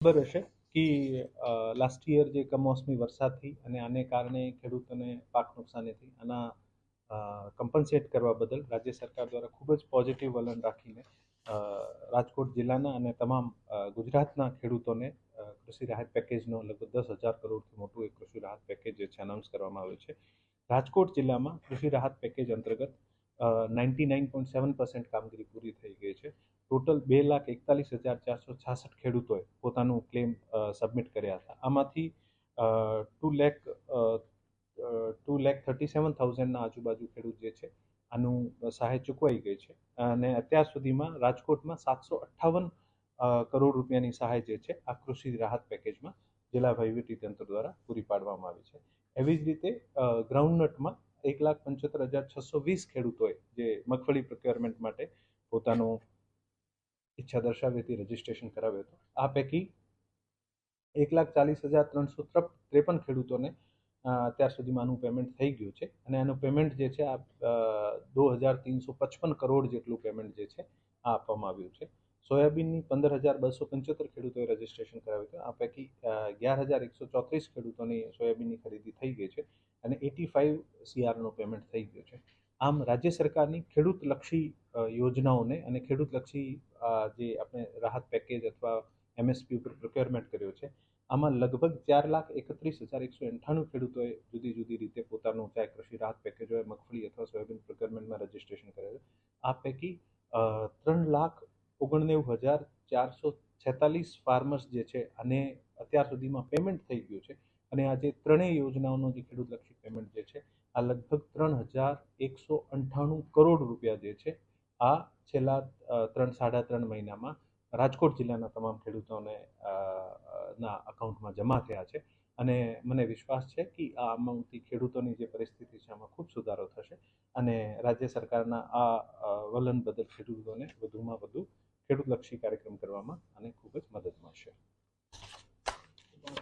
ખબર હશે કે લાસ્ટ યર જે કમોસમી વરસાદથી અને આને કારણે ખેડૂતોને પાક નુકસાનીથી આના કમ્પન્સેટ કરવા બદલ રાજ્ય સરકાર દ્વારા ખૂબ જ પોઝિટિવ વલણ રાખીને રાજકોટ જિલ્લાના અને તમામ ગુજરાતના ખેડૂતોને કૃષિ રાહત પેકેજનો લગભગ 10,000 કરોડથી મોટું એક કૃષિ રાહત પેકેજ જે છે અનાઉન્સ કરવામાં આવ્યું છે. રાજકોટ જિલ્લામાં કૃષિ રાહત પેકેજ અંતર્ગત 99.7% કામગીરી પૂરી થઈ ગઈ છે. ટોટલ 2,41,466 ખેડૂતોએ પોતાનું ક્લેમ સબમિટ કર્યા હતા. આમાંથી 2,37,000ના આજુબાજુ ખેડૂત જે છે આનું સહાય ચૂકવાઈ ગઈ છે અને અત્યાર સુધીમાં રાજકોટમાં 758 કરોડ રૂપિયાની સહાય જે છે આ કૃષિ રાહત પેકેજમાં જિલ્લા વહીવટીતંત્ર દ્વારા પૂરી પાડવામાં આવી છે. એવી જ રીતે ગ્રાઉન્ડનટમાં 1,75,620 ખેડૂતોએ જે મગફળી પ્રોક્યોરમેન્ટ માટે પોતાનું ઈચ્છા દર્શાવી હતી, રજીસ્ટ્રેશન કરાવ્યું હતું. આ પૈકી 1,40,353 ખેડૂતોને અત્યાર સુધીમાં આનું પેમેન્ટ થઈ ગયું છે અને આનું પેમેન્ટ જે છે આ 2,355 કરોડ જેટલું પેમેન્ટ જે છે આ આપવામાં આવ્યું છે. સોયાબીનની 15,275 ખેડૂતોએ રજીસ્ટ્રેશન કરાવ્યું હતું. આ પૈકી 11,134 ખેડૂતોની સોયાબીનની ખરીદી થઈ ગઈ છે અને 85 CRનું પેમેન્ટ થઈ ગયું છે. આમ રાજ્ય સરકારની ખેડૂતલક્ષી યોજનાઓને અને ખેડૂતલક્ષી જે આપણે રાહત પેકેજ અથવા MSP ઉપર પ્રોક્યોરમેન્ટ કર્યો છે આમાં લગભગ 4,31,198 ખેડૂતોએ જુદી જુદી રીતે પોતાનું ચાહે કૃષિ રાહત પેકેજ હોય, મગફળી અથવા સોયાબીન પ્રોક્યોરમેન્ટમાં રજીસ્ટ્રેશન કરેલું. આ પૈકી 3,19,446 ફાર્મર્સ જે છે આને અત્યાર સુધીમાં પેમેન્ટ થઈ ગયું છે અને આ જે ત્રણેય યોજનાઓનો જે ખેડૂતલક્ષી પેમેન્ટ જે છે આ લગભગ 3,198 કરોડ રૂપિયા જે છે આ છેલ્લા 3-3.5 મહિનામાં રાજકોટ જિલ્લાના તમામ ખેડૂતોને ના અકાઉન્ટમાં જમા થયા છે અને મને વિશ્વાસ છે કે આ અમાઉન્ટથી ખેડૂતોની જે પરિસ્થિતિ છે આમાં ખૂબ સુધારો થશે અને રાજ્ય સરકારના આ વલણ બદલ ખેડૂતોને વધુમાં વધુ ખેડૂતલક્ષી કાર્યક્રમ કરવામાં અને ખૂબ જ મદદ મળશે.